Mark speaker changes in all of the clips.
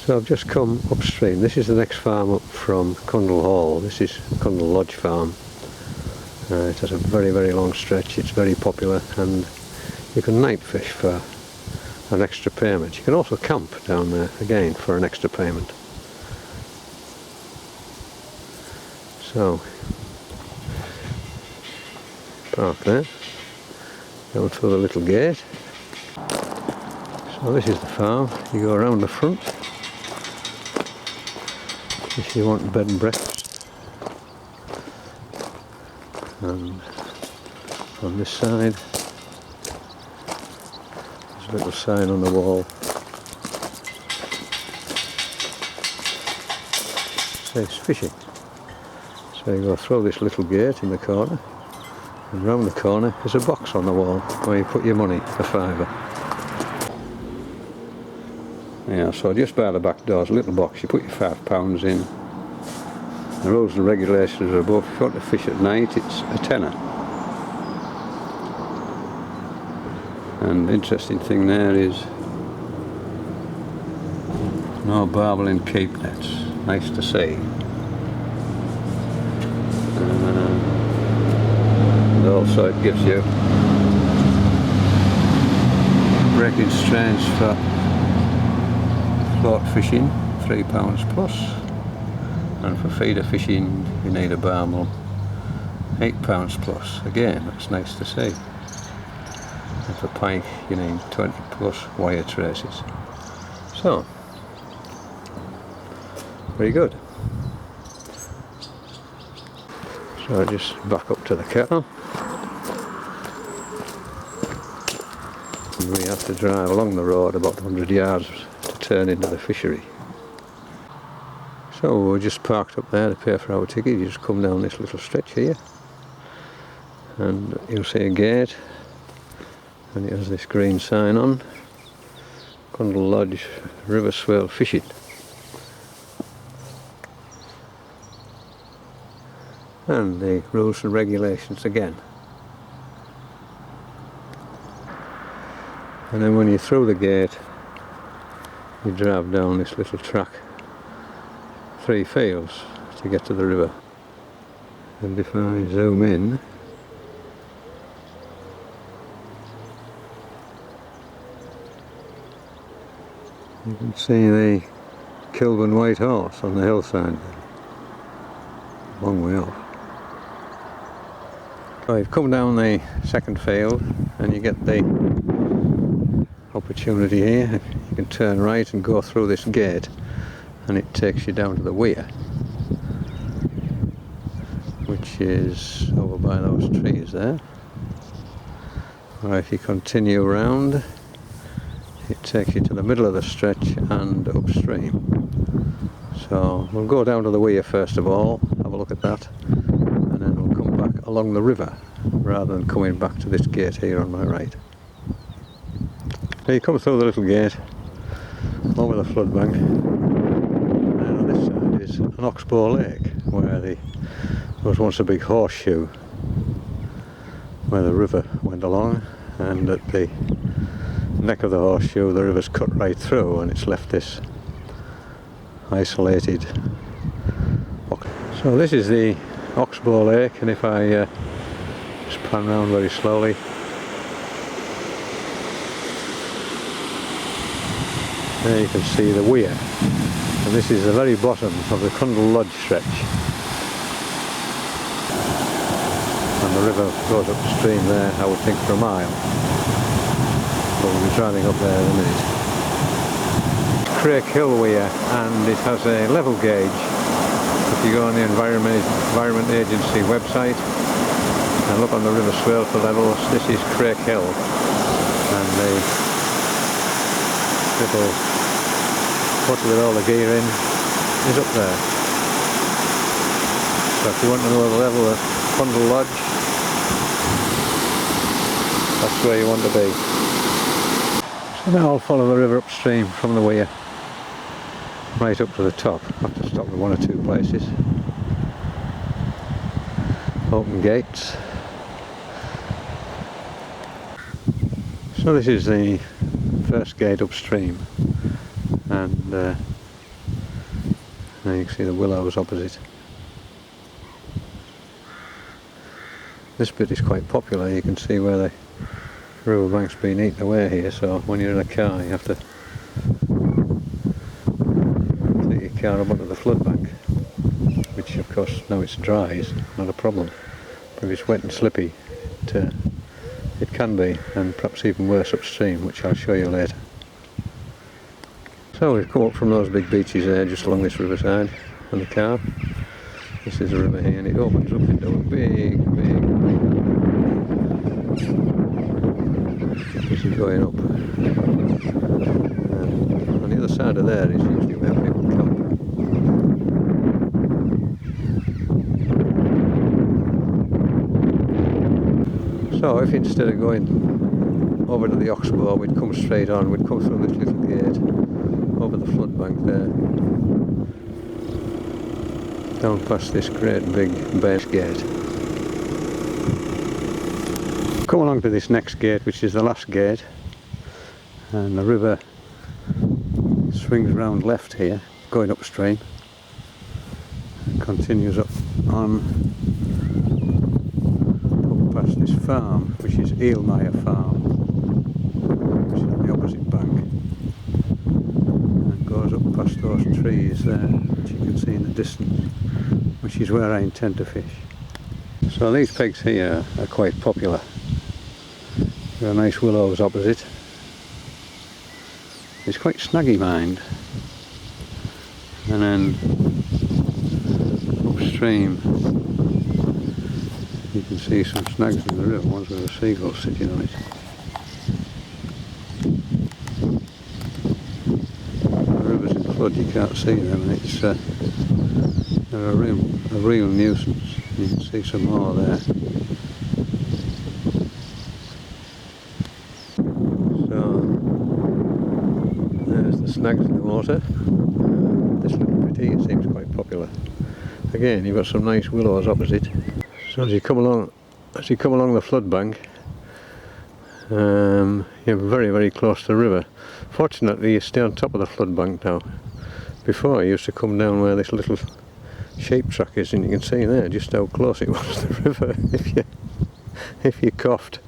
Speaker 1: So I've just come upstream. This is the next farm up from Cundell Hall. This is Cundell Lodge Farm. It has a very, very long stretch. It's very popular, and you can night fish for an extra payment. You can also camp down there again for an extra payment. So park there, down through the little gate. So this is the farm. You go around the front if you want bed and breakfast, and on this side there's a little sign on the wall, says fishing. So you go through this little gate in the corner, and round the corner is a box on the wall where you put your money, a fiver. Yeah, so just by the back door is a little box. You put your £5 in. The rules and regulations are above. If you want to fish at night, it's a tenner. And the interesting thing there is no barbel in keep nets. Nice to see. And also it gives you breaking strange for float fishing, £3 plus, and for feeder fishing you need a barbel, £8 plus. Again, that's nice to see. And for pike you need 20 plus wire traces. So, very good. So just back up to the kettle. And we have to drive along the road about 100 yards to turn into the fishery. So we're just parked up there to pay for our ticket. You just come down this little stretch here and you'll see a gate, and it has this green sign on, Cundall Lodge River Swale Fishing. And the rules and regulations again. And then when you're through the gate, you drive down this little track, 3 fields to get to the river. And if I zoom in, you can see the Kilburn White Horse on the hillside there, a long way off. So you've come down the second field and you get the opportunity here. You can turn right and go through this gate, and it takes you down to the weir, which is over by those trees there. Or if you continue round, it takes you to the middle of the stretch and upstream. So we'll go down to the weir first of all, have a look at that, and then we'll come back along the river rather than coming back to this gate here on my right. So you come through the little gate over the flood bank, and on this side is an oxbow lake where there was once a big horseshoe where the river went along, and at the neck of the horseshoe the river's cut right through and it's left this isolated. So this is the oxbow lake, and if I just pan round very slowly, there you can see the weir, and this is the very bottom of the Cundall Lodge stretch, and the river goes upstream there, I would think, for a mile, but we'll be driving up there in a minute. Cray Hill weir, and it has a level gauge. If you go on the Environment Agency website and look on the River Swale for levels, this is Cray Hill, and the little hut with all the gear in is up there. So if you want to know the level of Cundall Lodge, that's where you want to be. So now I'll follow the river upstream from the weir right up to the top. I have to stop at 1 or 2 places. Open gates. So this is the first gate upstream, and Now you can see the willows opposite. This bit is quite popular. You can see where the riverbank's been eaten away here, so when you're in a car you have to take your car up onto the floodbank, which of course now it's dry is not a problem, but if it's wet and slippy it can be, and perhaps even worse upstream, which I'll show you later. So we've come up from those big beaches there just along this riverside on the car. This is the river here, and it opens up into a big this is going up, and on the other side of there is usually where people camp. So if instead of going over to the oxbow we'd come straight on, we'd come through this little gate over the floodbank there, down past this great big base gate. Come along to this next gate, which is the last gate, and the river swings round left here, going upstream, and continues up past this farm, which is Eelmeyer Farm, which is on the opposite bank, and goes up past those trees there, which you can see in the distance, which is where I intend to fish. So these pegs here are quite popular. There are nice willows opposite. It's quite snaggy, mind. And then upstream you can see some snags in the river, ones with a seagull sitting on it. The river's in flood, you can't see them, and it's they're a real nuisance. You can see some more there. So there's the snags in the water. This little bit here seems quite popular. Again, you've got some nice willows opposite. So as you come along the flood bank, you're very close to the river. Fortunately, you stay on top of the flood bank now. Before, you used to come down where this little sheep track is, and you can see there just how close it was to the river. If you coughed,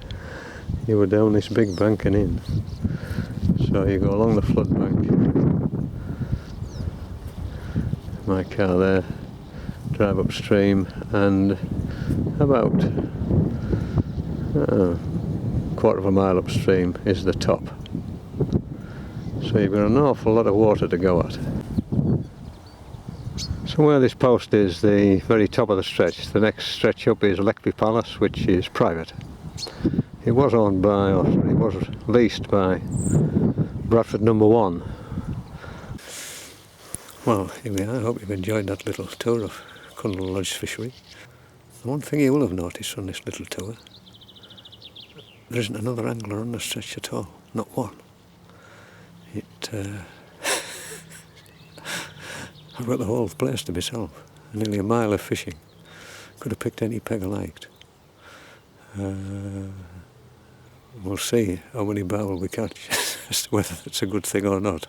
Speaker 1: you were down this big bank and in. So you go along the flood bank. My car there, drive upstream, and about a quarter of a mile upstream is the top. So you've got an awful lot of water to go at. So where this post is the very top of the stretch, the next stretch up is Leckby Palace, which is private. It was owned by, or it was leased by Bradford No. 1. Well, here we are. I hope you've enjoyed that little tour of Cundall Lodge Fishery. The one thing you will have noticed on this little tour, there isn't another angler on the stretch at all, not one. I've got the whole place to myself, nearly a mile of fishing. Could have picked any peg I liked. We'll see how many barbel we catch as to whether it's a good thing or not.